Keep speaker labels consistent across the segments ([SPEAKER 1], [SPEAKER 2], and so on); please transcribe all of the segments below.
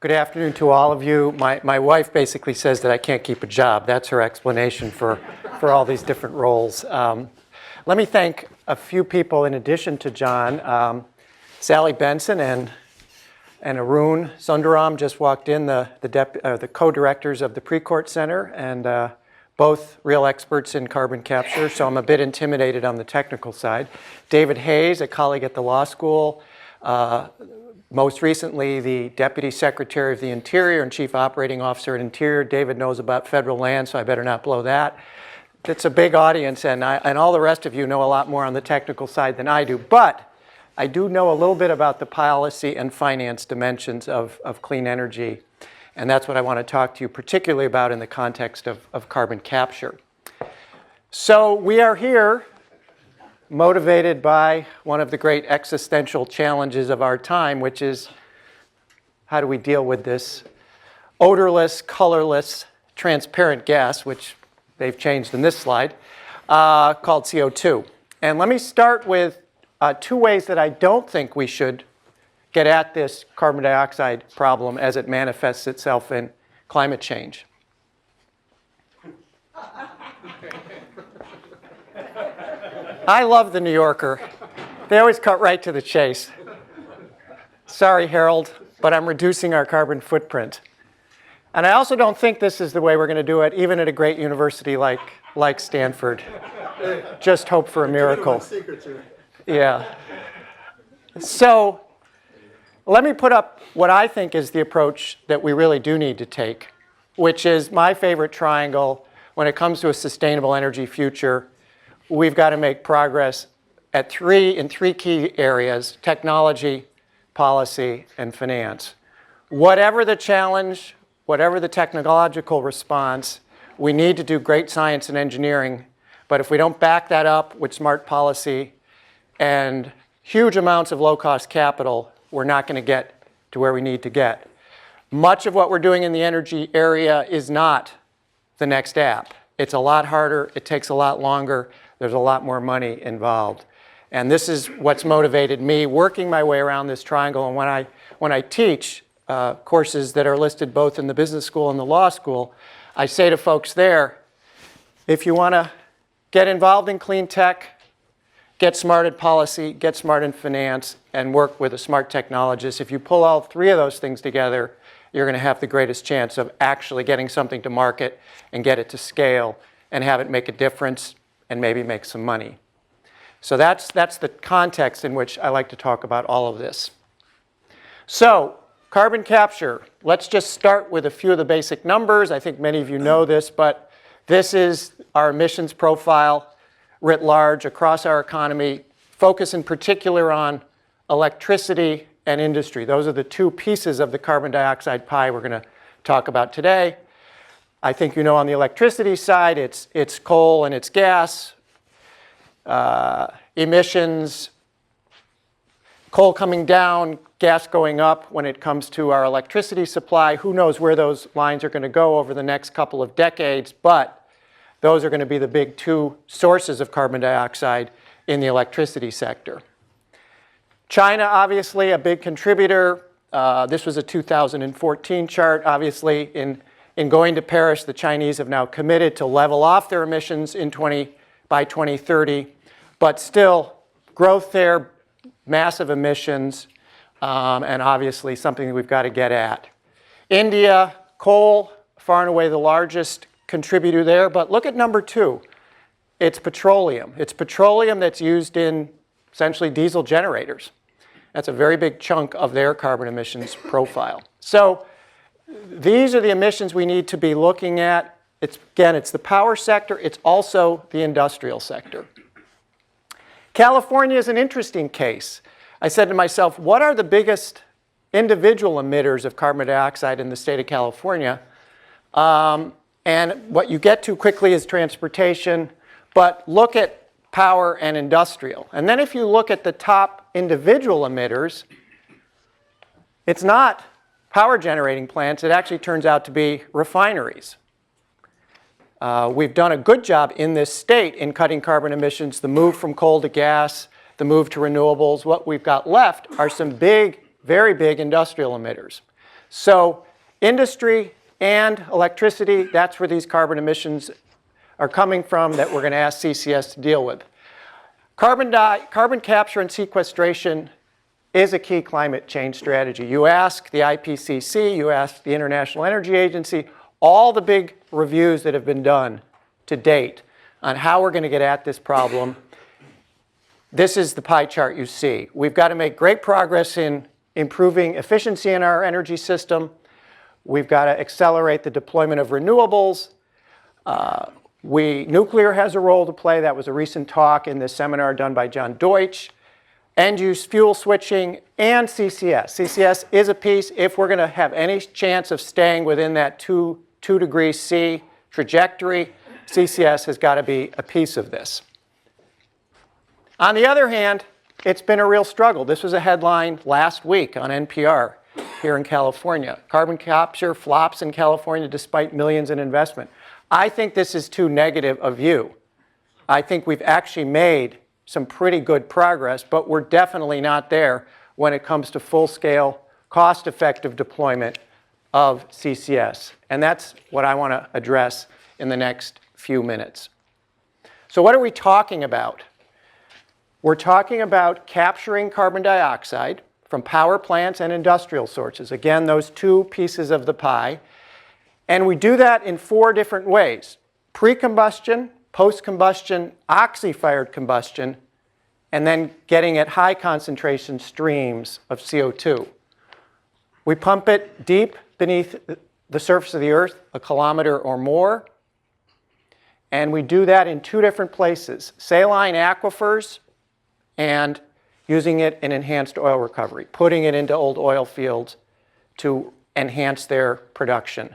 [SPEAKER 1] Good afternoon to all of you. My wife basically says that I can't keep a job. That's her explanation for all these different roles. Let me thank a few people in addition to John. Sally Benson and Arun Sundaram just walked in, the co-directors of the Precourt Center, and both real experts in carbon capture, so I'm a bit intimidated on the technical side. David Hayes, a colleague at the law school, most recently the Deputy Secretary of the Interior and Chief Operating Officer at Interior. David knows about federal land, so I better not blow that. It's a big audience, and all the rest of you know a lot more on the technical side than I do, but I do know a little bit about the policy and finance dimensions of clean energy, and that's what I want to talk to you particularly about in the context of carbon capture. So we are here motivated by one of the great existential challenges of our time, which is how do we deal with this odorless, colorless, transparent gas, which they've changed in this slide, called CO2. And let me start with two ways that I don't think we should get at this carbon dioxide problem as it manifests itself in climate change. I love the New Yorker. They always cut right to the chase. Sorry, Harold, but I'm reducing our carbon footprint. And I also don't think this is the way we're going to do it, even at a great university like Stanford. Just hope for a miracle. Yeah. So let me put up what I think is the approach that we really do need to take, which is my favorite triangle when it comes to a sustainable energy future. We've got to make progress in three key areas: technology, policy, and finance. Whatever the challenge, whatever the technological response, we need to do great science and engineering. But if we don't back that up with smart policy and huge amounts of low-cost capital, we're not going to get to where we need to get. Much of what we're doing in the energy area is not the next app. It's a lot harder. It takes a lot longer. There's a lot more money involved. And this is what's motivated me working my way around this triangle. And when I teach courses that are listed both in the business school and the law school, I say to folks there, if you want to get involved in clean tech, get smart at policy, get smart in finance, and work with a smart technologist, if you pull all three of those things together, you're going to have the greatest chance of actually getting something to market and get it to scale and have it make a difference and maybe make some money. So that's the context in which I like to talk about all of this. So carbon capture, let's just start with a few of the basic numbers. I think many of you know this, but this is our emissions profile writ large across our economy, focus in particular on electricity and industry. Those are the two pieces of the carbon dioxide pie we're going to talk about today. I think you know on the electricity side, it's coal and it's gas, emissions, coal coming down, gas going up when it comes to our electricity supply. Who knows where those lines are going to go over the next couple of decades, but those are going to be the big two sources of carbon dioxide in the electricity sector. China, obviously, a big contributor. This was a 2014 chart. Obviously, in going to Paris, the Chinese have now committed to level off their emissions by 2030. But still, growth there, massive emissions, and obviously something that we've got to get at. India, coal, far and away the largest contributor there. But look at number two. It's petroleum. It's petroleum that's used in essentially diesel generators. That's a very big chunk of their carbon emissions profile. So these are the emissions we need to be looking at. Again, it's the power sector. It's also the industrial sector. California is an interesting case. I said to myself, what are the biggest individual emitters of carbon dioxide in the state of California? And what you get to quickly is transportation, but look at power and industrial. And then if you look at the top individual emitters, it's not power generating plants. It actually turns out to be refineries. We've done a good job in this state in cutting carbon emissions, the move from coal to gas, the move to renewables. What we've got left are some big, very big industrial emitters. So industry and electricity, that's where these carbon emissions are coming from that we're going to ask CCS to deal with. Carbon capture and sequestration is a key climate change strategy. You ask the IPCC, you ask the International Energy Agency, all the big reviews that have been done to date on how we're going to get at this problem. This is the pie chart you see. We've got to make great progress in improving efficiency in our energy system. We've got to accelerate the deployment of renewables. Nuclear has a role to play. That was a recent talk in this seminar done by John Deutsch. End-use fuel switching and CCS. CCS is a piece. If we're going to have any chance of staying within that 2 degrees C trajectory, CCS has got to be a piece of this. On the other hand, it's been a real struggle. This was a headline last week on NPR here in California. Carbon capture flops in California despite millions in investment. I think this is too negative a view. I think we've actually made some pretty good progress, but we're definitely not there when it comes to full-scale, cost-effective deployment of CCS. And that's what I want to address in the next few minutes. So what are we talking about? We're talking about capturing carbon dioxide from power plants and industrial sources. Again, those two pieces of the pie. And we do that in 4 different ways: pre-combustion, post-combustion, oxy-fired combustion, and then getting at high concentration streams of CO2. We pump it deep beneath the surface of the earth, 1 kilometer or more. And we do that in 2 different places: saline aquifers and using it in enhanced oil recovery, putting it into old oil fields to enhance their production.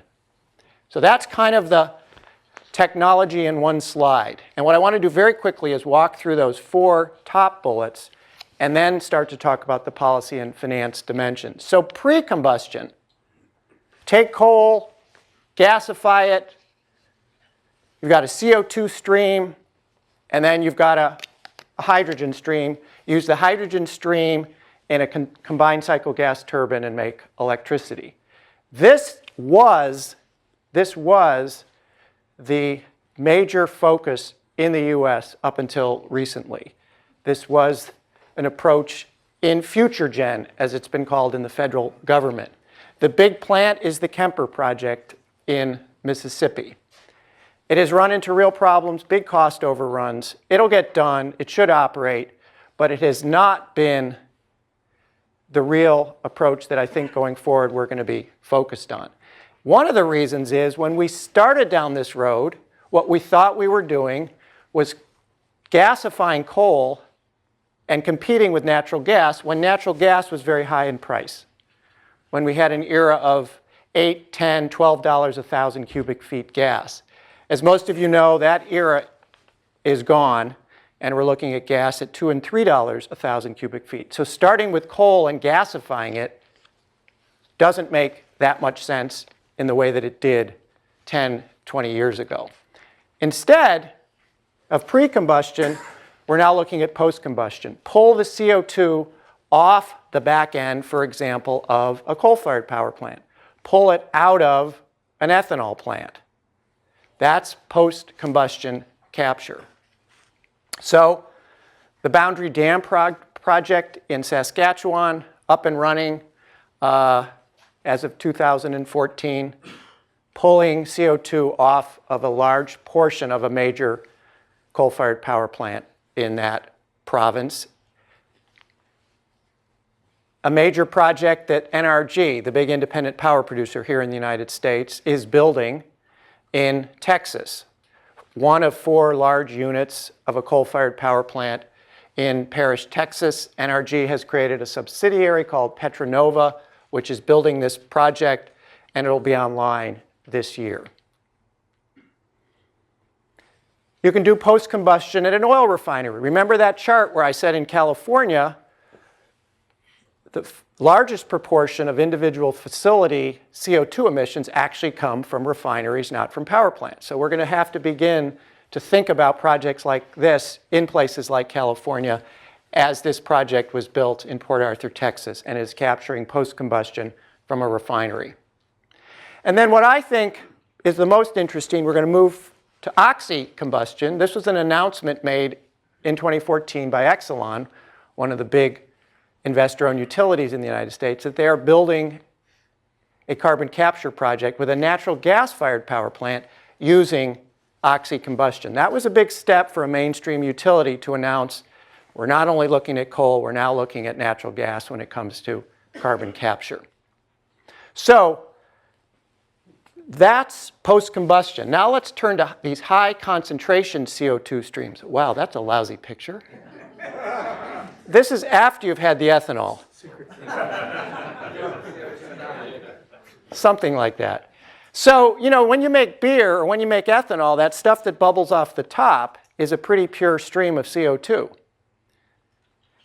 [SPEAKER 1] So that's kind of the technology in one slide. And what I want to do very quickly is walk through those 4 top bullets and then start to talk about the policy and finance dimensions. So pre-combustion, take coal, gasify it, you've got a CO2 stream, and then you've got a hydrogen stream. Use the hydrogen stream in a combined cycle gas turbine and make electricity. This was the major focus in the US up until recently. This was an approach in FutureGen, as it's been called in the federal government. The big plant is the Kemper project in Mississippi. It has run into real problems, big cost overruns. It'll get done, it should operate, but it has not been the real approach that I think going forward we're going to be focused on. One of the reasons is when we started down this road, what we thought we were doing was gasifying coal and competing with natural gas when natural gas was very high in price. When we had an era of $8, $10, $12 a thousand cubic feet gas. As most of you know, that era is gone, and we're looking at gas at $2 and $3 a thousand cubic feet. So starting with coal and gasifying it doesn't make that much sense in the way that it did 10, 20 years ago. Instead of pre-combustion, we're now looking at post-combustion. Pull the CO2 off the back end, for example, of a coal-fired power plant. Pull it out of an ethanol plant. That's post-combustion capture. So the Boundary Dam project in Saskatchewan, up and running as of 2014, pulling CO2 off of a large portion of a major coal-fired power plant in that province. A major project that NRG, the big independent power producer here in the United States, is building in Texas. One of 4 large units of a coal-fired power plant in Parrish, Texas. NRG has created a subsidiary called Petronova, which is building this project, and it'll be online this year. You can do post-combustion at an oil refinery. Remember that chart where I said in California, the largest proportion of individual facility CO2 emissions actually come from refineries, not from power plants. So we're going to have to begin to think about projects like this in places like California, as this project was built in Port Arthur, Texas, and is capturing post-combustion from a refinery. And then what I think is the most interesting, we're going to move to oxy-combustion. This was an announcement made in 2014 by Exelon, one of the big investor-owned utilities in the United States, that they are building a carbon capture project with a natural gas-fired power plant using oxy-combustion. That was a big step for a mainstream utility to announce we're not only looking at coal, we're now looking at natural gas when it comes to carbon capture. So that's post-combustion. Now let's turn to these high concentration CO2 streams. Wow, that's a lousy picture. This is after you've had the ethanol. Something like that. So, you know, when you make beer or when you make ethanol, that stuff that bubbles off the top is a pretty pure stream of CO2.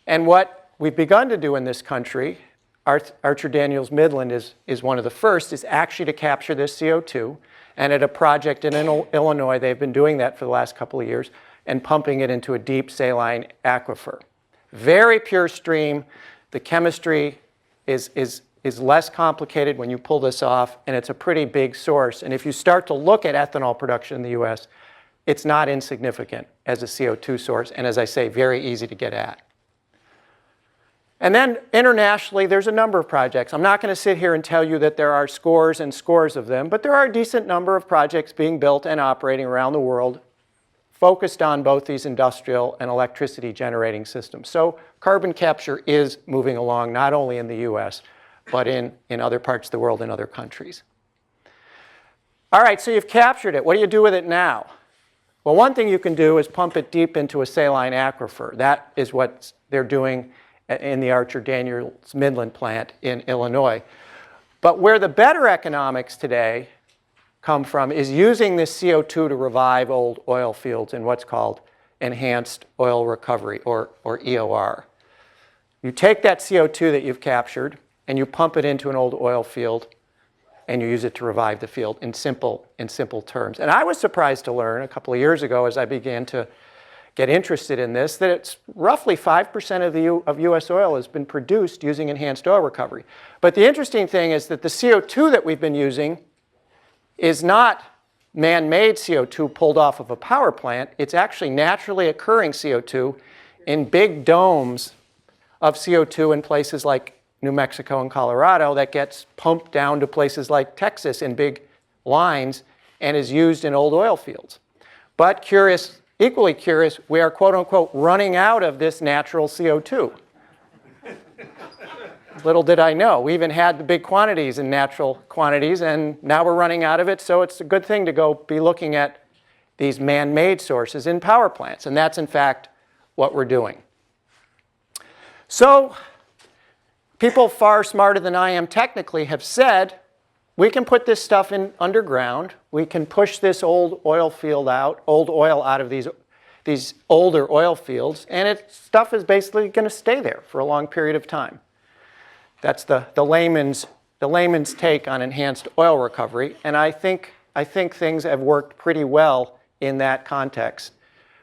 [SPEAKER 1] And what we've begun to do in this country, Archer Daniels Midland is one of the first, is actually to capture this CO2. And at a project in Illinois, they've been doing that for the last couple of years and pumping it into a deep saline aquifer. Very pure stream. The chemistry is less complicated when you pull this off, and it's a pretty big source. And if you start to look at ethanol production in the US, it's not insignificant as a CO2 source, and as I say, very easy to get at. And then internationally, there's a number of projects. I'm not going to sit here and tell you that there are scores and scores of them, but there are a decent number of projects being built and operating around the world focused on both these industrial and electricity generating systems. So carbon capture is moving along, not only in the US, but in other parts of the world and other countries. All right, so you've captured it. What do you do with it now? Well, one thing you can do is pump it deep into a saline aquifer. That is what they're doing in the Archer Daniels Midland plant in Illinois. But where the better economics today come from is using this CO2 to revive old oil fields in what's called enhanced oil recovery, or EOR. You take that CO2 that you've captured and you pump it into an old oil field and you use it to revive the field in simple terms. And I was surprised to learn a couple of years ago as I began to get interested in this, that it's roughly 5% of US oil has been produced using enhanced oil recovery. But the interesting thing is that the CO2 that we've been using is not man-made CO2 pulled off of a power plant. It's actually naturally occurring CO2 in big domes of CO2 in places like New Mexico and Colorado that gets pumped down to places like Texas in big lines and is used in old oil fields. But curious, equally curious, we are quote unquote running out of this natural CO2. Little did I know. We even had the big quantities in natural quantities, and now we're running out of it, so it's a good thing to go be looking at these man-made sources in power plants, and that's in fact what we're doing. So people far smarter than I am technically have said, we can put this stuff in underground, we can push this old oil field out, old oil out of these older oil fields, and stuff is basically going to stay there for a long period of time. That's the layman's take on enhanced oil recovery, and I think things have worked pretty well in that context.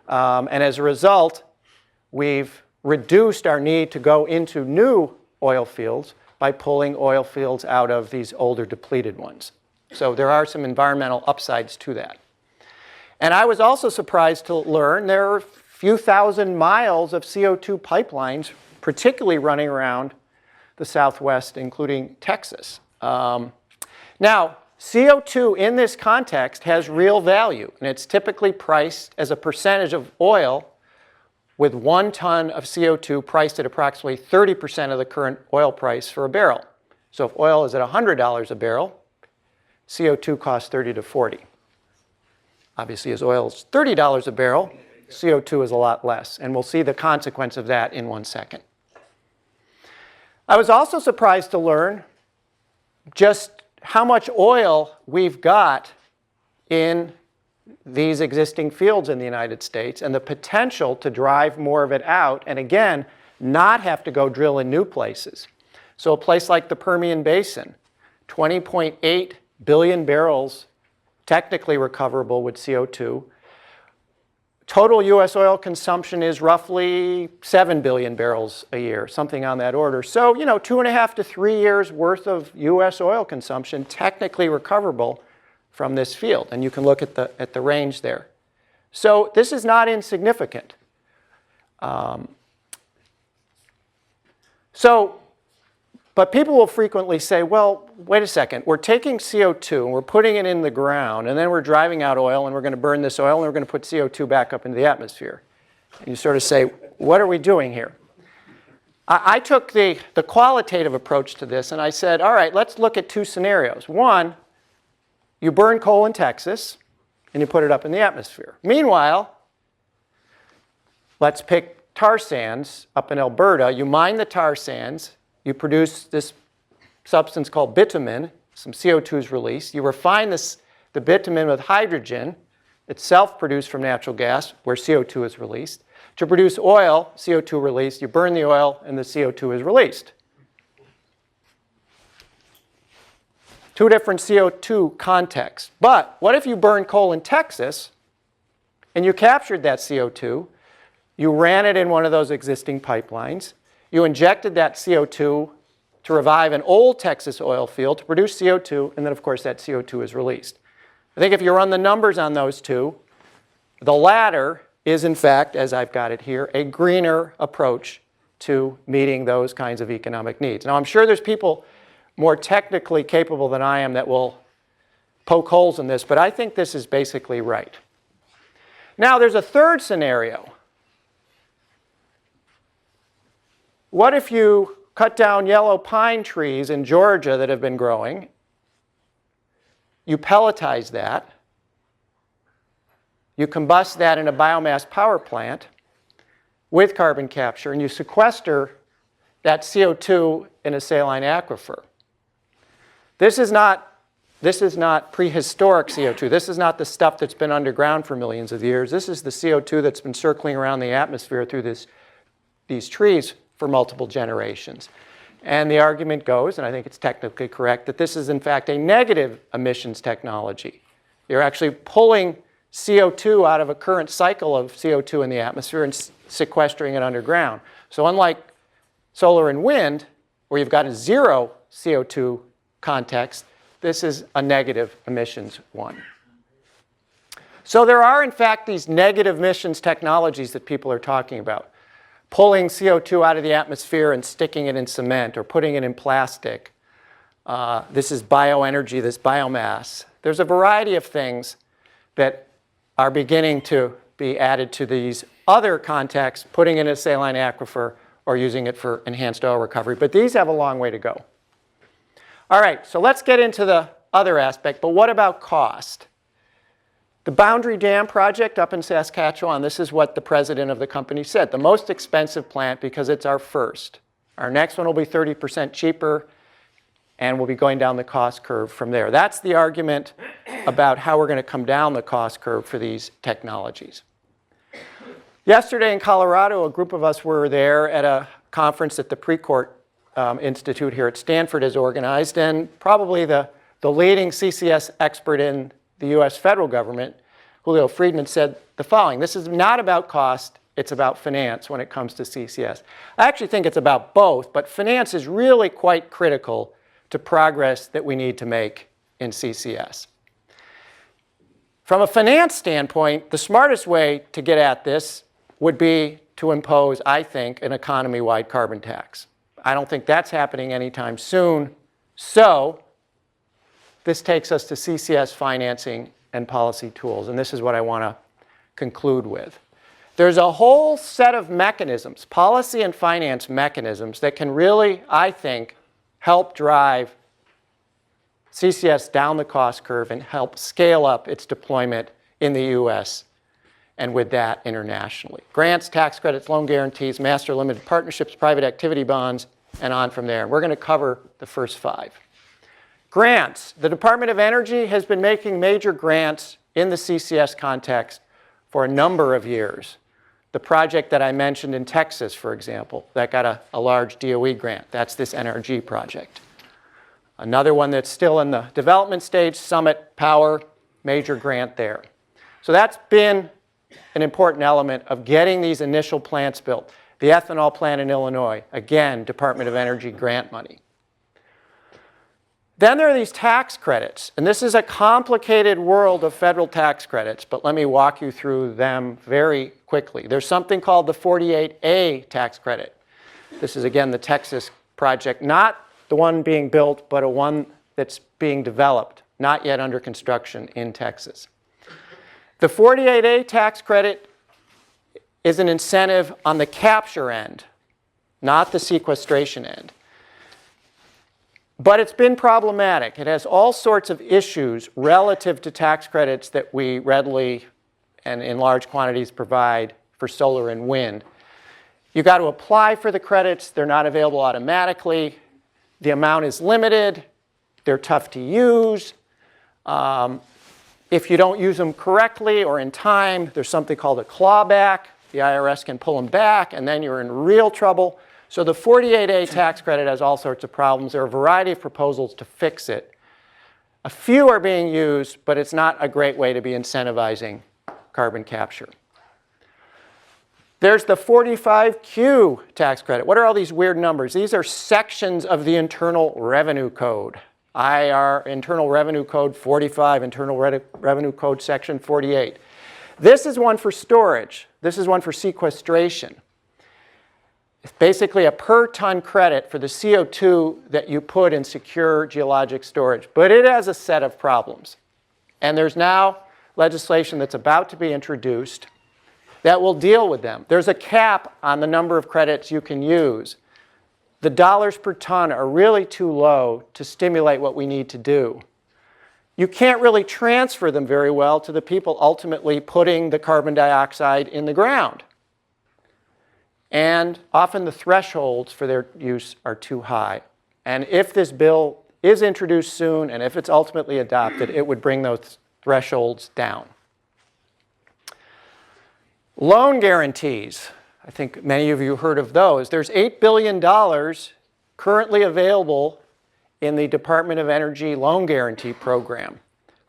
[SPEAKER 1] And as a result, we've reduced our need to go into new oil fields by pulling oil fields out of these older depleted ones. So there are some environmental upsides to that. And I was also surprised to learn there are a few thousand miles of CO2 pipelines, particularly running around the Southwest, including Texas. Now, CO2 in this context has real value, and it's typically priced as a percentage of oil, with 1 ton of CO2 priced at approximately 30% of the current oil price for a barrel. So if oil is at $100 a barrel, CO2 costs 30 to 40. Obviously, as oil is $30 a barrel, CO2 is a lot less, and we'll see the consequence of that in 1 second. I was also surprised to learn just how much oil we've got in these existing fields in the United States and the potential to drive more of it out and, again, not have to go drill in new places. So a place like the Permian Basin, 20.8 billion barrels technically recoverable with CO2. Total US oil consumption is roughly 7 billion barrels a year, something on that order. So, 2.5 to 3 years worth of US oil consumption technically recoverable from this field. And you can look at the range there. So this is not insignificant. But people will frequently say, well, wait a second, we're taking CO2 and we're putting it in the ground, and then we're driving out oil, and we're going to burn this oil, and we're going to put CO2 back up into the atmosphere. And you sort of say, what are we doing here? I took the qualitative approach to this, and I said, all right, let's look at two scenarios. One, you burn coal in Texas, and you put it up in the atmosphere. Meanwhile, let's pick tar sands up in Alberta. You mine the tar sands. You produce this substance called bitumen. Some CO2 is released. You refine the bitumen with hydrogen, itself produced from natural gas, where CO2 is released. To produce oil, CO2 released. You burn the oil, and the CO2 is released. Two different CO2 contexts. But what if you burn coal in Texas, and you captured that CO2, you ran it in one of those existing pipelines, you injected that CO2 to revive an old Texas oil field to produce CO2, and then, of course, that CO2 is released. I think if you run the numbers on those two, the latter is, in fact, as I've got it here, a greener approach to meeting those kinds of economic needs. Now, I'm sure there's people more technically capable than I am that will poke holes in this, but I think this is basically right. Now, there's a third scenario. What if you cut down yellow pine trees in Georgia that have been growing, you pelletize that, you combust that in a biomass power plant with carbon capture, and you sequester that CO2 in a saline aquifer? This is not prehistoric CO2. This is not the stuff that's been underground for millions of years. This is the CO2 that's been circling around the atmosphere through these trees for multiple generations. And the argument goes, and I think it's technically correct, that this is in fact a negative emissions technology. You're actually pulling CO2 out of a current cycle of CO2 in the atmosphere and sequestering it underground. So unlike solar and wind, where you've got a zero CO2 context, this is a negative emissions one. So there are in fact these negative emissions technologies that people are talking about. Pulling CO2 out of the atmosphere and sticking it in cement or putting it in plastic. This is bioenergy, this biomass. There's a variety of things that are beginning to be added to these other contexts, putting it in a saline aquifer or using it for enhanced oil recovery. But these have a long way to go. All right, so let's get into the other aspect, but what about cost? The Boundary Dam project up in Saskatchewan, this is what the president of the company said. The most expensive plant because it's our first. Our next one will be 30% cheaper, and we'll be going down the cost curve from there. That's the argument about how we're going to come down the cost curve for these technologies. Yesterday in Colorado, a group of us were there at a conference that the Precourt Institute here at Stanford has organized, and probably the leading CCS expert in the US federal government, Julio Friedman, said the following: this is not about cost, it's about finance when it comes to CCS. I actually think it's about both, but finance is really quite critical to progress that we need to make in CCS. From a finance standpoint, the smartest way to get at this would be to impose, I think, an economy-wide carbon tax. I don't think that's happening anytime soon, so this takes us to CCS financing and policy tools, and this is what I want to conclude with. There's a whole set of mechanisms, policy and finance mechanisms, that can really, I think, help drive CCS down the cost curve and help scale up its deployment in the US and with that internationally. Grants, tax credits, loan guarantees, master limited partnerships, private activity bonds, and on from there. And we're going to cover the first 5. Grants. The Department of Energy has been making major grants in the CCS context for a number of years. The project that I mentioned in Texas, for example, that got a large DOE grant. That's this NRG project. Another one that's still in the development stage, Summit Power, major grant there. So that's been an important element of getting these initial plants built. The ethanol plant in Illinois, again, Department of Energy grant money. Then there are these tax credits, and this is a complicated world of federal tax credits, but let me walk you through them very quickly. There's something called the 48A tax credit. This is, again, the Texas project, not the one being built, but a one that's being developed, not yet under construction in Texas. The 48A tax credit is an incentive on the capture end, not the sequestration end. But it's been problematic. It has all sorts of issues relative to tax credits that we readily and in large quantities provide for solar and wind. You've got to apply for the credits. They're not available automatically. The amount is limited. They're tough to use. If you don't use them correctly or in time, there's something called a clawback. The IRS can pull them back, and then you're in real trouble. So the 48A tax credit has all sorts of problems. There are a variety of proposals to fix it. A few are being used, but it's not a great way to be incentivizing carbon capture. There's the 45Q tax credit. What are all these weird numbers? These are sections of the Internal Revenue Code. IR, Internal Revenue Code 45, Internal Revenue Code Section 48. This is one for storage. This is one for sequestration. It's basically a per ton credit for the CO2 that you put in secure geologic storage. But it has a set of problems. And there's now legislation that's about to be introduced that will deal with them. There's a cap on the number of credits you can use. The dollars per ton are really too low to stimulate what we need to do. You can't really transfer them very well to the people ultimately putting the carbon dioxide in the ground. And often the thresholds for their use are too high. And if this bill is introduced soon, and if it's ultimately adopted, it would bring those thresholds down. Loan guarantees. I think many of you heard of those. There's $8 billion currently available in the Department of Energy loan guarantee program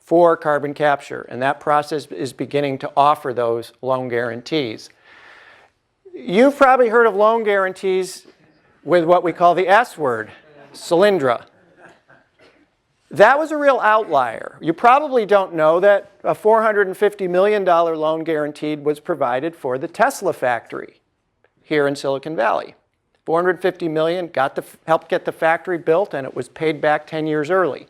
[SPEAKER 1] for carbon capture. And that process is beginning to offer those loan guarantees. You've probably heard of loan guarantees with what we call the S word, Solyndra. That was a real outlier. You probably don't know that a $450 million loan guaranteed was provided for the Tesla factory here in Silicon Valley. $450 million helped get the factory built, and it was paid back 10 years early.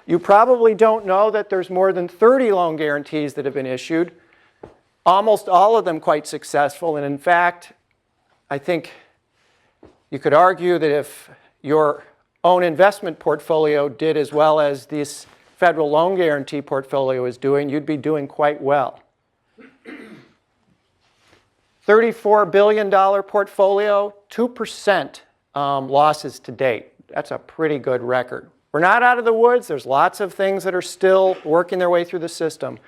[SPEAKER 1] You probably don't know that there's more than 30 loan guarantees that have been issued, almost all of them quite successful. And in fact, I think you could argue that if your own investment portfolio did as well as this federal loan guarantee portfolio is doing, you'd be doing quite well. $34 billion portfolio, 2% losses to date. That's a pretty good record. We're not out of the woods. There's lots of things that are still working their way through the system.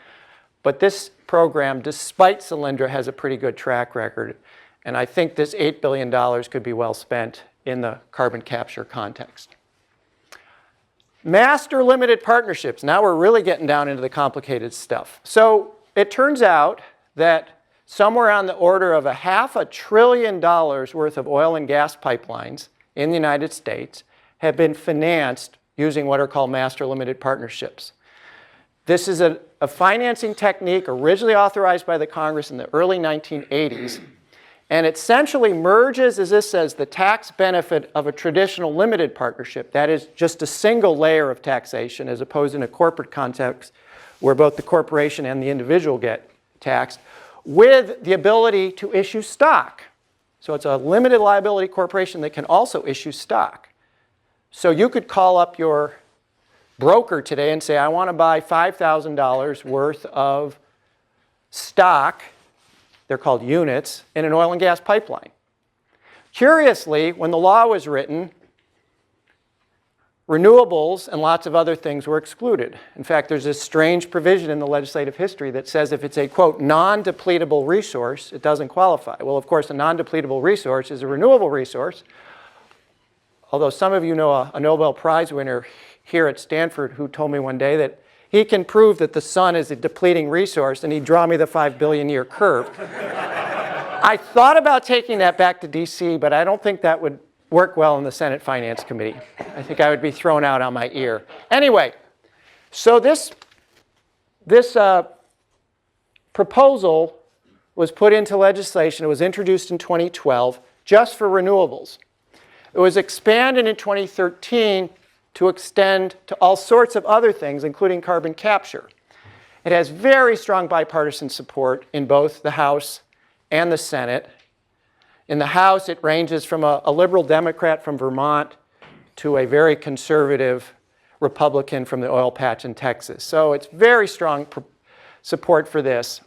[SPEAKER 1] But this program, despite Solyndra, has a pretty good track record. And I think this $8 billion could be well spent in the carbon capture context. Master limited partnerships. Now we're really getting down into the complicated stuff. So it turns out that somewhere on the order of $500 billion worth of oil and gas pipelines in the United States have been financed using what are called master limited partnerships. This is a financing technique originally authorized by the Congress in the early 1980s. And it essentially merges, as this says, the tax benefit of a traditional limited partnership. That is just a single layer of taxation, as opposed in a corporate context where both the corporation and the individual get taxed, with the ability to issue stock. So it's a limited liability corporation that can also issue stock. So you could call up your broker today and say, I want to buy $5,000 worth of stock, they're called units, in an oil and gas pipeline. Curiously, when the law was written, renewables and lots of other things were excluded. In fact, there's this strange provision in the legislative history that says if it's a, quote, non-depletable resource, it doesn't qualify. Well, of course, a non-depletable resource is a renewable resource, although some of you know a Nobel Prize winner here at Stanford who told me one day that he can prove that the sun is a depleting resource, and he'd draw me the 5 billion year curve. I thought about taking that back to DC, but I don't think that would work well in the Senate Finance Committee. I think I would be thrown out on my ear. Anyway, so this proposal was put into legislation. It was introduced in 2012 just for renewables. It was expanded in 2013 to extend to all sorts of other things, including carbon capture. It has very strong bipartisan support in both the House and the Senate. In the House, it ranges from a liberal Democrat from Vermont to a very conservative Republican from the oil patch in Texas. So it's very strong support for this.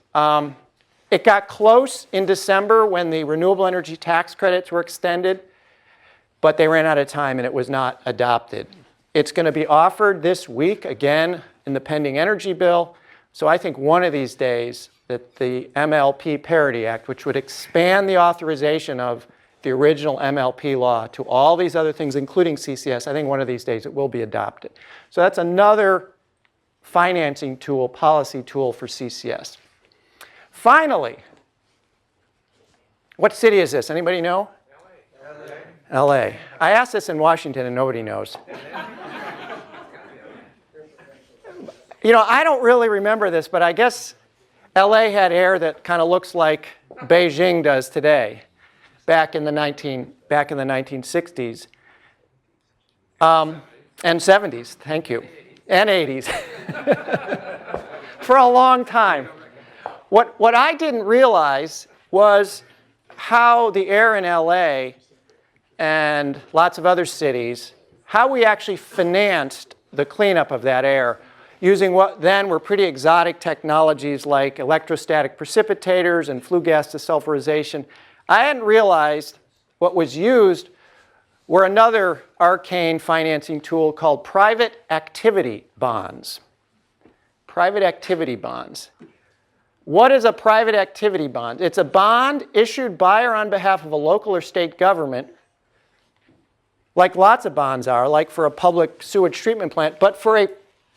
[SPEAKER 1] It got close in December when the renewable energy tax credits were extended, but they ran out of time and it was not adopted. It's going to be offered this week again in the pending energy bill. So I think one of these days that the MLP Parity Act, which would expand the authorization of the original MLP law to all these other things, including CCS, I think one of these days it will be adopted. So that's another financing tool, policy tool for CCS. Finally, what city is this? Anybody know? LA. LA. I asked this in Washington and nobody knows. You know, I don't really remember this, but I guess LA had air that kind of looks like Beijing does today, back in the 1960s and 70s. Thank you, and 80s, for a long time. What I didn't realize was how the air in LA and lots of other cities, how we actually financed the cleanup of that air using what then were pretty exotic technologies like electrostatic precipitators and flue gas desulfurization. I hadn't realized what was used were another arcane financing tool called private activity bonds. Private activity bonds. What is a private activity bond? It's a bond issued by or on behalf of a local or state government, like lots of bonds are, like for a public sewage treatment plant, but for a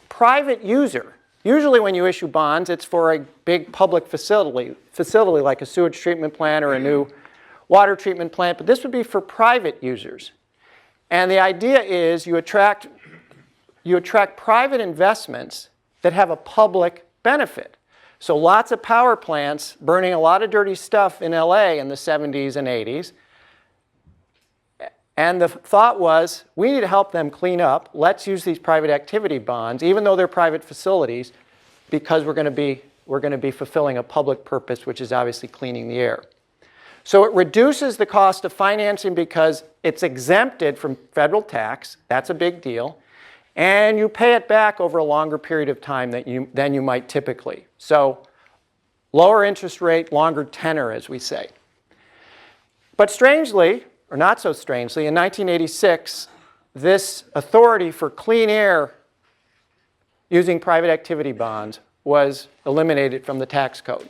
[SPEAKER 1] private user. Usually when you issue bonds, it's for a big public facility like a sewage treatment plant or a new water treatment plant, but this would be for private users. And the idea is you attract private investments that have a public benefit. So lots of power plants burning a lot of dirty stuff in LA in the 70s and 80s. And the thought was, we need to help them clean up. Let's use these private activity bonds, even though they're private facilities, because we're going to be fulfilling a public purpose, which is obviously cleaning the air. So it reduces the cost of financing because it's exempted from federal tax. That's a big deal. And you pay it back over a longer period of time than you might typically. So lower interest rate, longer tenor, as we say. But strangely, or not so strangely, in 1986, this authority for clean air using private activity bonds was eliminated from the tax code.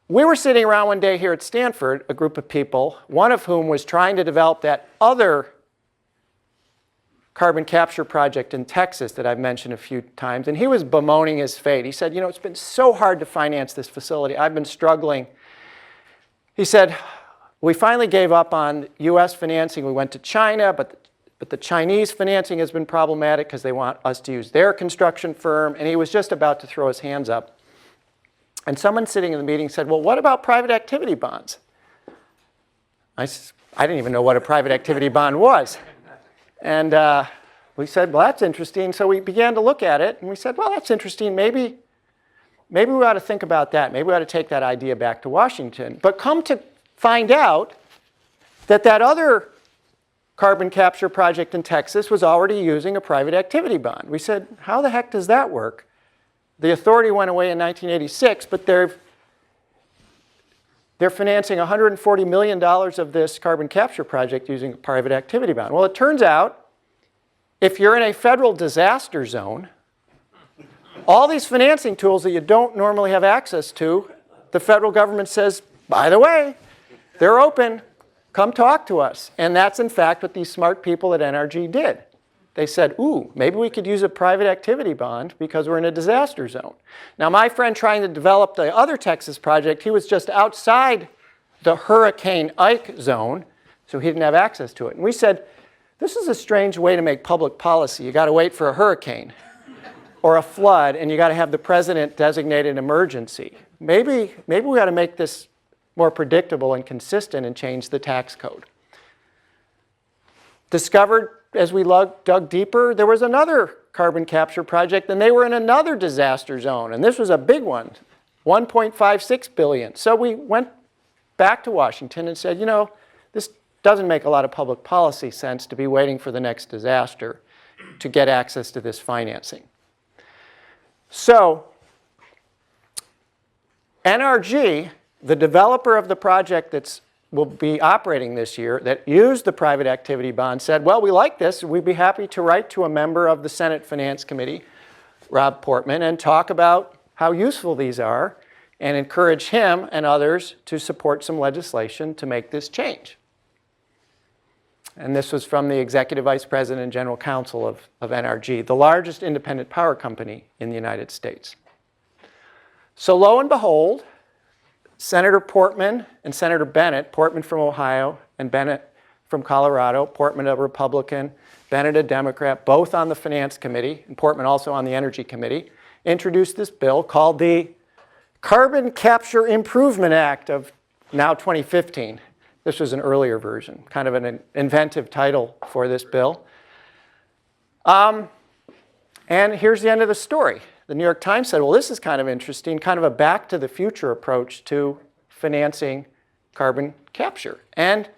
[SPEAKER 1] We were sitting around one day here at Stanford, a group of people, one of whom was trying to develop that other carbon capture project in Texas that I've mentioned a few times, and he was bemoaning his fate. He said, you know, it's been so hard to finance this facility. I've been struggling. He said, we finally gave up on US financing. We went to China, but the Chinese financing has been problematic because they want us to use their construction firm, and he was just about to throw his hands up. And someone sitting in the meeting said, well, what about private activity bonds? I didn't even know what a private activity bond was. And we said, well, that's interesting. So we began to look at it, and we said, well, that's interesting. Maybe we ought to think about that. Maybe we ought to take that idea back to Washington. But come to find out that other carbon capture project in Texas was already using a private activity bond. We said, how the heck does that work? The authority went away in 1986, but they're financing $140 million of this carbon capture project using a private activity bond. Well, it turns out, if you're in a federal disaster zone, all these financing tools that you don't normally have access to, the federal government says, by the way, they're open. Come talk to us. And that's, in fact, what these smart people at NRG did. they said, ooh, maybe we could use a private activity bond because we're in a disaster zone. Now, my friend trying to develop the other Texas project, he was just outside the Hurricane Ike zone, so he didn't have access to it. And we said, this is a strange way to make public policy. You got to wait for a hurricane or a flood, and you got to have the president designate an emergency. Maybe we got to make this more predictable and consistent and change the tax code. Discovered, as we dug deeper, there was another carbon capture project, and they were in another disaster zone, and this was a big one, $1.56 billion. So we went back to Washington and said, you know, this doesn't make a lot of public policy sense to be waiting for the next disaster to get access to this financing. So NRG, the developer of the project that will be operating this year, that used the private activity bond, said, well, we like this. We'd be happy to write to a member of the Senate Finance Committee, Rob Portman, and talk about how useful these are and encourage him and others to support some legislation to make this change. And this was from the Executive Vice President and General Counsel of NRG, the largest independent power company in the United States. So lo and behold, Senator Portman and Senator Bennett, Portman from Ohio and Bennett from Colorado, Portman a Republican, Bennett a Democrat, both on the Finance Committee, and Portman also on the Energy Committee, introduced this bill called the Carbon Capture Improvement Act of now 2015. This was an earlier version, kind of an inventive title for this bill. And here's the end of the story. The New York Times said, well, this is kind of interesting, kind of a back to the future approach to financing carbon capture. And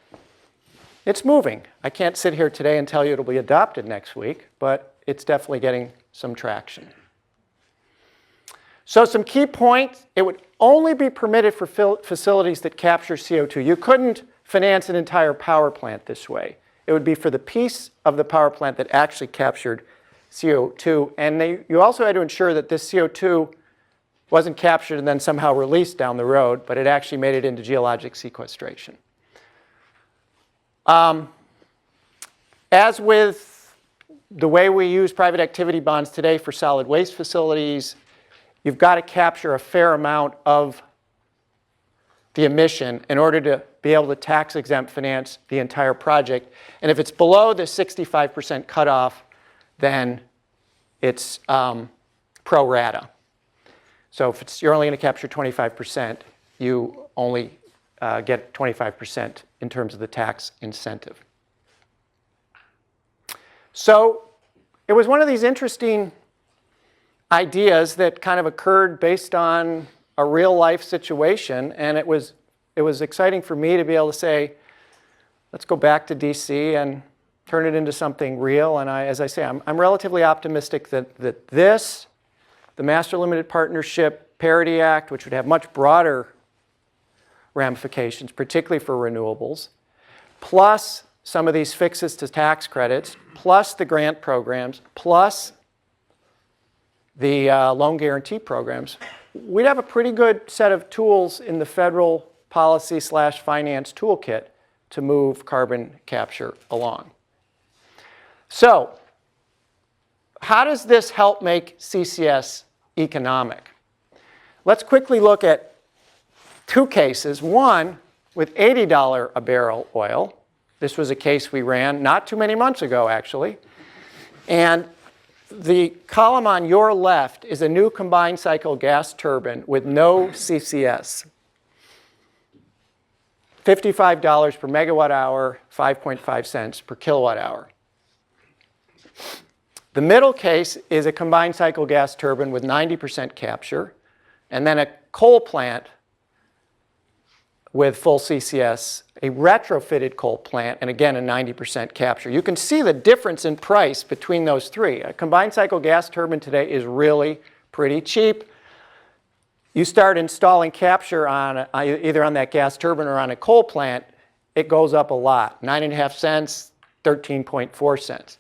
[SPEAKER 1] it's moving. I can't sit here today and tell you it'll be adopted next week, but it's definitely getting some traction. So some key points, it would only be permitted for facilities that capture CO2. You couldn't finance an entire power plant this way. It would be for the piece of the power plant that actually captured CO2, and you also had to ensure that this CO2 wasn't captured and then somehow released down the road, but it actually made it into geologic sequestration. As with the way we use private activity bonds today for solid waste facilities, you've got to capture a fair amount of the emission in order to be able to tax-exempt finance the entire project. And if it's below the 65% cutoff, then it's pro rata. So if you're only going to capture 25%, you only get 25% in terms of the tax incentive. So it was one of these interesting ideas that kind of occurred based on a real life situation, and it was exciting for me to be able to say, let's go back to DC and turn it into something real. And as I say, I'm relatively optimistic that this, the Master Limited Partnership Parity Act, which would have much broader ramifications, particularly for renewables, plus some of these fixes to tax credits, plus the grant programs, plus the loan guarantee programs, we'd have a pretty good set of tools in the federal policy/finance toolkit to move carbon capture along. So, how does this help make CCS economic? Let's quickly look at two cases. One with $80 a barrel oil. This was a case we ran not too many months ago, actually. And the column on your left is a new combined cycle gas turbine with no CCS. $55 per megawatt hour, 5.5 cents per kilowatt hour. The middle case is a combined cycle gas turbine with 90% capture, and then a coal plant with full CCS, a retrofitted coal plant, and again a 90% capture. You can see the difference in price between those three. A combined cycle gas turbine today is really pretty cheap. You start installing capture on either on that gas turbine or on a coal plant, it goes up a lot. 9.5 cents, 13.4 cents.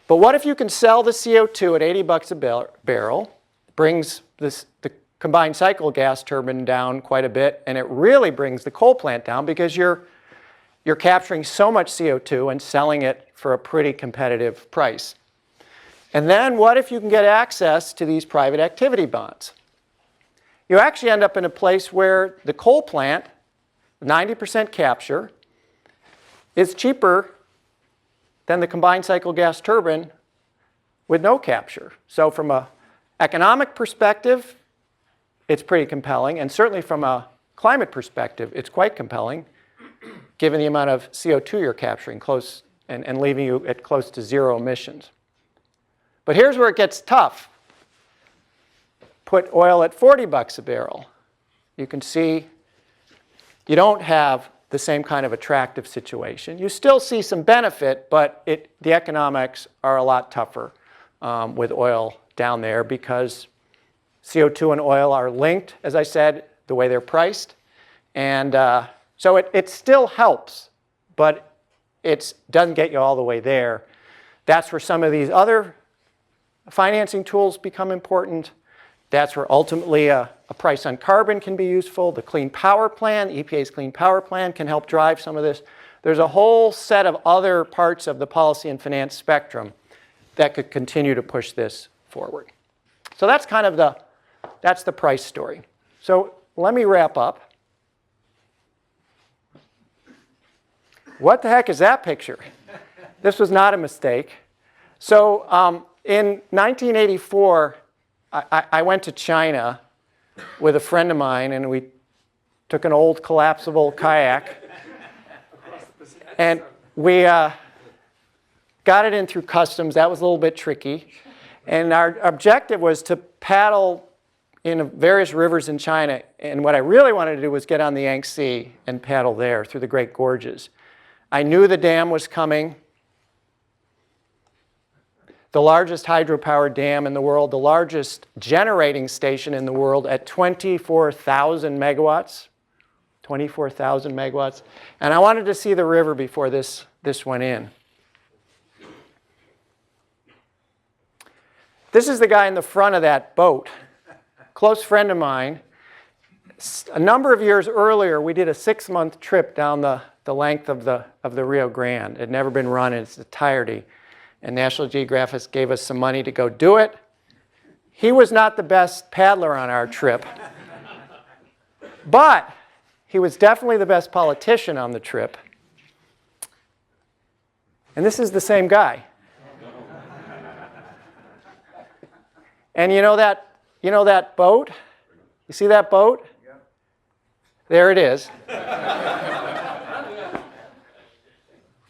[SPEAKER 1] But what if you can sell the CO2 at $80 a barrel, brings the combined cycle gas turbine down quite a bit, and it really brings the coal plant down because you're you're capturing so much CO2 and selling it for a pretty competitive price. And then what if you can get access to these private activity bonds? You actually end up in a place where the coal plant, 90% capture, is cheaper than the combined cycle gas turbine with no capture. So from an economic perspective, it's pretty compelling. And certainly from a climate perspective, it's quite compelling, given the amount of CO2 you're capturing close and leaving you at close to zero emissions. But here's where it gets tough. Put oil at 40 bucks a barrel. You can see you don't have the same kind of attractive situation. You still see some benefit, but the economics are a lot tougher with oil down there because CO2 and oil are linked, as I said, the way they're priced. And so it still helps, but it doesn't get you all the way there. That's where some of these other financing tools become important. That's where ultimately a price on carbon can be useful. The Clean Power Plan, the EPA's Clean Power Plan can help drive some of this. There's a whole set of other parts of the policy and finance spectrum that could continue to push this forward. So that's kind of that's the price story. So let me wrap up. What the heck is that picture? This was not a mistake. So in 1984, I went to China with a friend of mine, and we took an old collapsible kayak, and we got it in through customs. That was a little bit tricky. And our objective was to paddle in various rivers in China. And what I really wanted to do was get on the Yangtze and paddle there through the Great Gorges. I knew the dam was coming. The largest hydropower dam in the world, the largest generating station in the world at 24,000 megawatts. 24,000 megawatts. And I wanted to see the river before this went in. This is the guy in the front of that boat. Close friend of mine. A number of years earlier, we did a 6-month trip down the length of the Rio Grande. It had never been run in its entirety. And National Geographic gave us some money to go do it. He was not the best paddler on our trip. But he was definitely the best politician on the trip. And this is the same guy. And you know that boat? You see that boat? Yeah. There it is.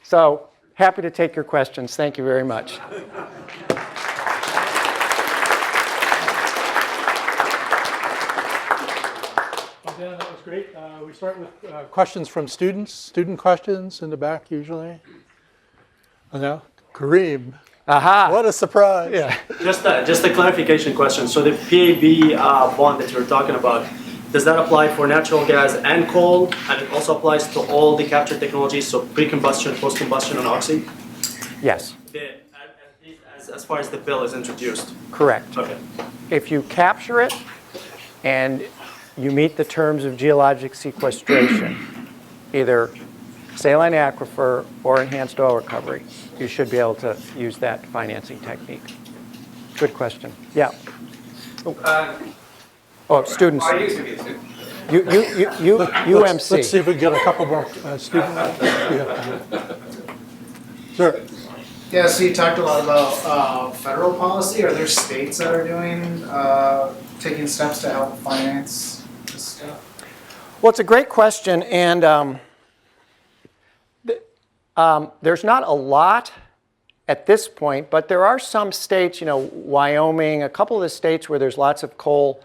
[SPEAKER 1] So, happy to take your questions. Thank you very much.
[SPEAKER 2] Dan, that was great. We start with questions from students. Student questions in the back, usually. And now, Kareem.
[SPEAKER 1] Aha.
[SPEAKER 2] What a surprise.
[SPEAKER 1] Yeah.
[SPEAKER 3] Just a clarification question. So the PAB bond that you're talking about, does that apply for natural gas and coal? And it also applies to all the capture technologies, so pre-combustion, post-combustion, and oxy?
[SPEAKER 1] Yes.
[SPEAKER 3] As far as the bill is introduced?
[SPEAKER 1] Correct.
[SPEAKER 3] Okay.
[SPEAKER 1] If you capture it and you meet the terms of geologic sequestration, either saline aquifer or enhanced oil recovery, you should be able to use that financing technique. Good question. Yeah. Students.
[SPEAKER 4] I used to be a student.
[SPEAKER 1] UMC.
[SPEAKER 2] Let's see if we can get a couple more students. Yeah. Sure.
[SPEAKER 4] Yeah, so you talked a lot about federal policy. Are there states that are taking steps to help finance this stuff?
[SPEAKER 1] Well, it's a great question, and there's not a lot at this point, but there are some states, Wyoming, a couple of the states where there's lots of coal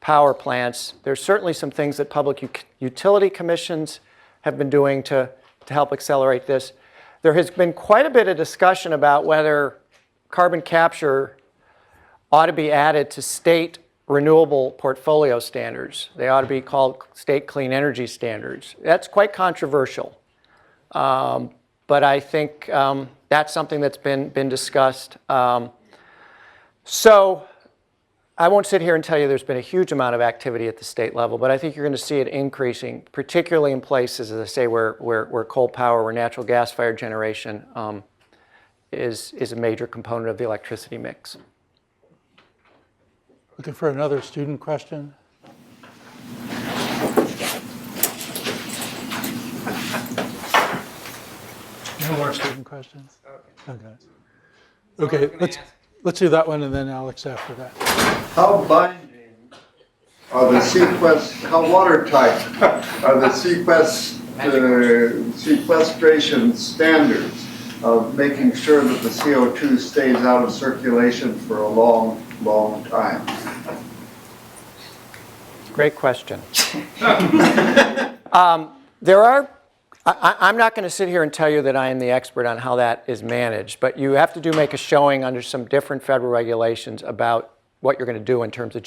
[SPEAKER 1] power plants. There's certainly some things that public utility commissions have been doing to help accelerate this. There has been quite a bit of discussion about whether carbon capture ought to be added to state renewable portfolio standards. They ought to be called state clean energy standards. That's quite controversial. But I think that's something that's been discussed. So I won't sit here and tell you there's been a huge amount of activity at the state level, but I think you're going to see it increasing, particularly in places, as I say, where coal power, where natural gas-fired generation is a major component of the electricity mix.
[SPEAKER 2] Looking for another student question? No more student questions? Okay, let's do that one and then Alex after that.
[SPEAKER 5] How binding are the how watertight are the sequestration standards of making sure that the CO2 stays out of circulation for a long, long time?
[SPEAKER 1] Great question. I'm not going to sit here and tell you that I am the expert on how that is managed, but you have to make a showing under some different federal regulations about what you're going to do in terms of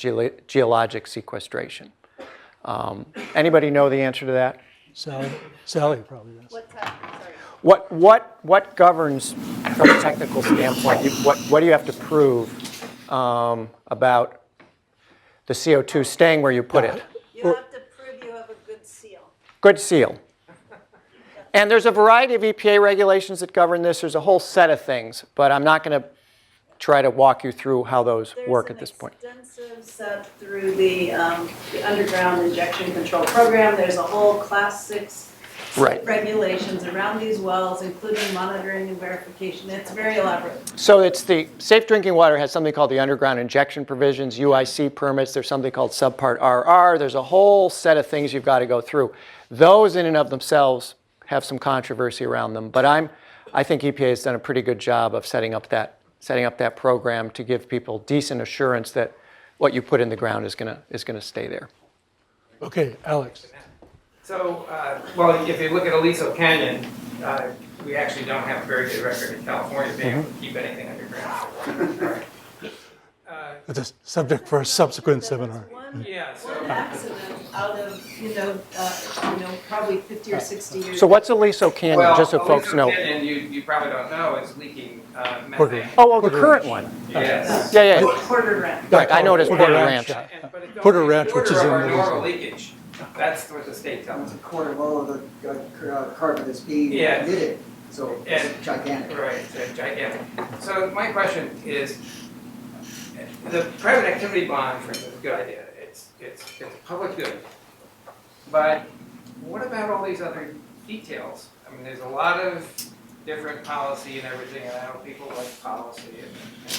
[SPEAKER 1] geologic sequestration. Anybody know the answer to that?
[SPEAKER 2] Sally probably does.
[SPEAKER 6] What's that? Sorry.
[SPEAKER 1] What governs from a technical standpoint? What do you have to prove about the CO2 staying where you put it?
[SPEAKER 6] You have to prove you have a good seal.
[SPEAKER 1] Good seal. And there's a variety of EPA regulations that govern this. There's a whole set of things, but I'm not going to try to walk you through how those work at this point.
[SPEAKER 6] There's an extensive set through the underground injection control program. There's a whole class 6
[SPEAKER 1] Right.
[SPEAKER 6] regulations around these wells, including monitoring and verification. It's very elaborate.
[SPEAKER 1] So it's the Safe Drinking Water has something called the underground injection provisions, UIC permits. There's something called Subpart RR. There's a whole set of things you've got to go through. Those in and of themselves have some controversy around them, but I think EPA has done a pretty good job of setting up that program to give people decent assurance that what you put in the ground is going to stay there.
[SPEAKER 2] Okay, Alex.
[SPEAKER 7] So, well, if you look at Aliso Canyon, we actually don't have a very good record in California being able to keep anything underground.
[SPEAKER 2] It's a subject for a subsequent seminar.
[SPEAKER 7] Yeah, so
[SPEAKER 6] One accident out of, probably 50 or 60 years.
[SPEAKER 1] So what's Aliso Canyon, just so folks
[SPEAKER 7] Aliso
[SPEAKER 1] know?
[SPEAKER 7] Canyon, you probably don't know, is leaking
[SPEAKER 2] Porter.
[SPEAKER 7] methane.
[SPEAKER 1] Oh, the current one.
[SPEAKER 7] Yes.
[SPEAKER 1] Yeah.
[SPEAKER 6] Quarter rent.
[SPEAKER 1] Right, I know it as Porter Ranch.
[SPEAKER 7] But it's
[SPEAKER 2] Porter
[SPEAKER 7] only a
[SPEAKER 2] Ranch, which
[SPEAKER 7] quarter
[SPEAKER 2] is
[SPEAKER 7] of
[SPEAKER 2] in
[SPEAKER 7] our
[SPEAKER 2] the-
[SPEAKER 7] normal leakage. That's what the state tells us.
[SPEAKER 8] A quarter of the carbon that's being
[SPEAKER 7] Yeah.
[SPEAKER 8] emitted, so it's
[SPEAKER 7] And-
[SPEAKER 8] gigantic.
[SPEAKER 7] Right, it's gigantic. So my question is, the private activity bond, for instance, is a good idea. It's a public good. But what about all these other details? I mean, there's a lot of different policy and everything, and I know people like policy and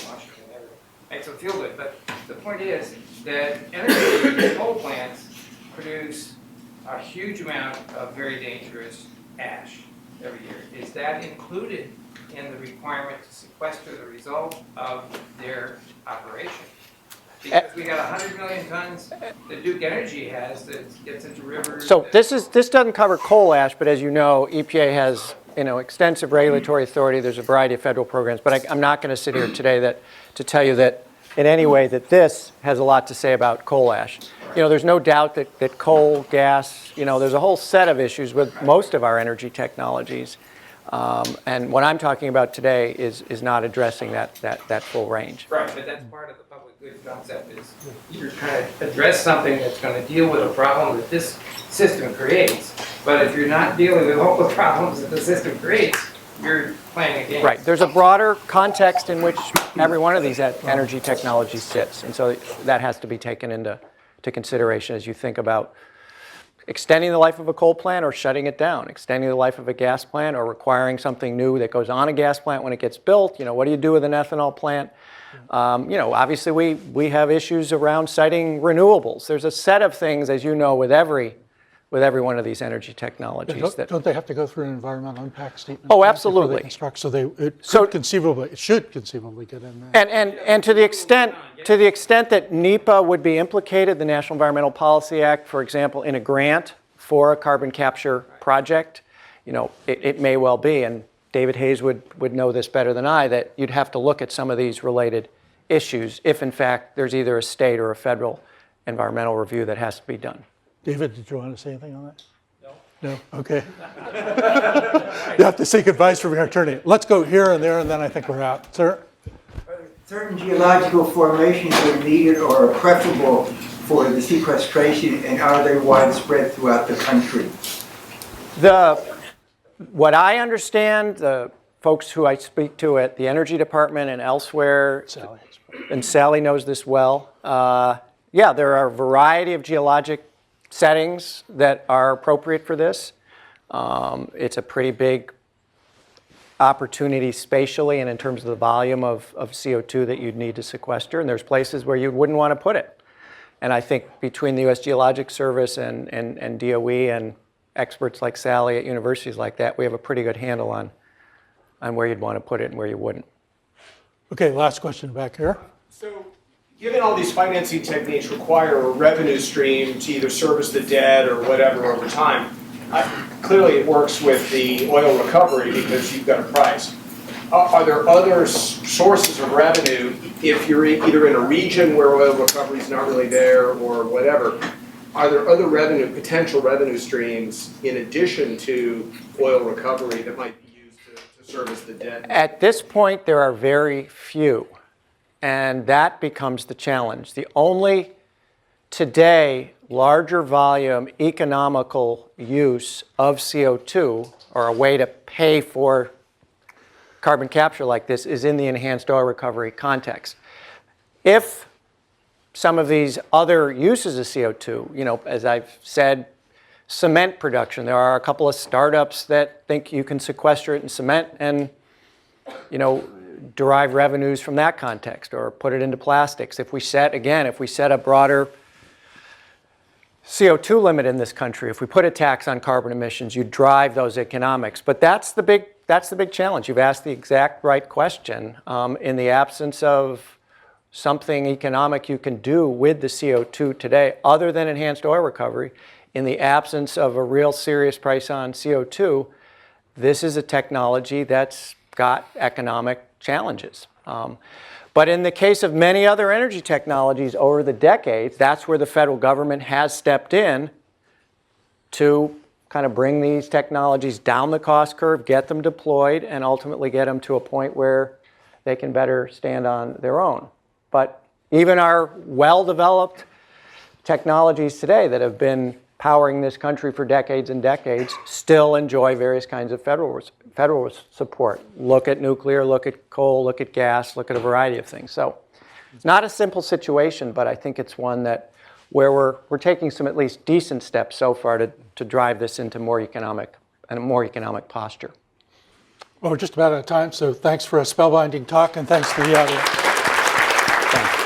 [SPEAKER 7] Washington and everything. Makes them feel good, but the point is that energy coal plants produce a huge amount of very dangerous ash every year. Is that included in the requirement to sequester the result of their operation? Because we got 100 million tons that Duke Energy has that gets into rivers.
[SPEAKER 1] So this doesn't cover coal ash, but as you know, EPA has extensive regulatory authority. There's a variety of federal programs, but I'm not going to sit here today to tell you that in any way that this has a lot to say about coal ash. There's no doubt that coal, gas, there's a whole set of issues with most of our energy technologies. And what I'm talking about today is not addressing that full range.
[SPEAKER 7] Right, but that's part of the public good concept is you're trying to address something that's going to deal with a problem that this system creates. But if you're not dealing with all the problems that the system creates, you're playing a game.
[SPEAKER 1] Right. There's a broader context in which every one of these energy technologies sits. And so that has to be taken into consideration as you think about extending the life of a coal plant or shutting it down, extending the life of a gas plant or requiring something new that goes on a gas plant when it gets built. What do you do with an ethanol plant? Obviously we have issues around citing renewables. There's a set of things, as you know, with every one of these energy technologies.
[SPEAKER 2] Don't they have to go through an environmental impact statement?
[SPEAKER 1] Oh,
[SPEAKER 2] before they
[SPEAKER 1] absolutely.
[SPEAKER 2] construct? So it should conceivably get in there.
[SPEAKER 1] And to the extent that NEPA would be implicated, the National Environmental Policy Act, for example, in a grant for a carbon capture project, it may well be, and David Hayes would know this better than I, that you'd have to look at some of these related issues if in fact there's either a state or a federal environmental review that has to be done.
[SPEAKER 2] David, did you want to say anything on that? No? Okay. You have to seek advice from your attorney. Let's go here and there, and then I think we're out. Sir?
[SPEAKER 8] certain geological formations are needed or are preferable for the sequestration, and are they widespread throughout the country?
[SPEAKER 1] What I understand, the folks who I speak to at the Energy Department and elsewhere,
[SPEAKER 2] Sally.
[SPEAKER 1] and Sally knows this well, yeah, there are a variety of geologic settings that are appropriate for this. It's a pretty big opportunity spatially and in terms of the volume of CO2 that you'd need to sequester, and there's places where you wouldn't want to put it. And I think between the U.S. Geologic Service and DOE and experts like Sally at universities like that, we have a pretty good handle on where you'd want to put it and where you wouldn't.
[SPEAKER 2] Okay, last question back here.
[SPEAKER 9] So, given all these financing techniques require a revenue stream to either service the debt or whatever over time, clearly it works with the oil recovery because you've got a price. Are there other sources of revenue if you're either in a region where oil recovery is not really there or whatever? Are there other potential revenue streams in addition to oil recovery that might be used to service the debt?
[SPEAKER 1] At this point, there are very few, and that becomes the challenge. The only, today, larger volume economical use of CO2, or a way to pay for carbon capture like this, is in the enhanced oil recovery context. If some of these other uses of CO2, as I've said, cement production, there are a couple of startups that think you can sequester it in cement and, derive revenues from that context, or put it into plastics. If we set a broader CO2 limit in this country, if we put a tax on carbon emissions, you drive those economics. But that's the big challenge. You've asked the exact right question. In the absence of something economic you can do with the CO2 today, other than enhanced oil recovery, in the absence of a real serious price on CO2, this is a technology that's got economic challenges. But in the case of many other energy technologies over the decades, that's where the federal government has stepped in to kind of bring these technologies down the cost curve, get them deployed, and ultimately get them to a point where they can better stand on their own. But even our well-developed technologies today that have been powering this country for decades and decades still enjoy various kinds of federal support. Look at nuclear, look at coal, look at gas, look at a variety of things. So it's not a simple situation, but I think it's one where we're taking some at least decent steps so far to drive this into a more economic posture.
[SPEAKER 2] Well, we're just about out of time, so thanks for a spellbinding talk, and thanks to the audience.
[SPEAKER 1] Thanks.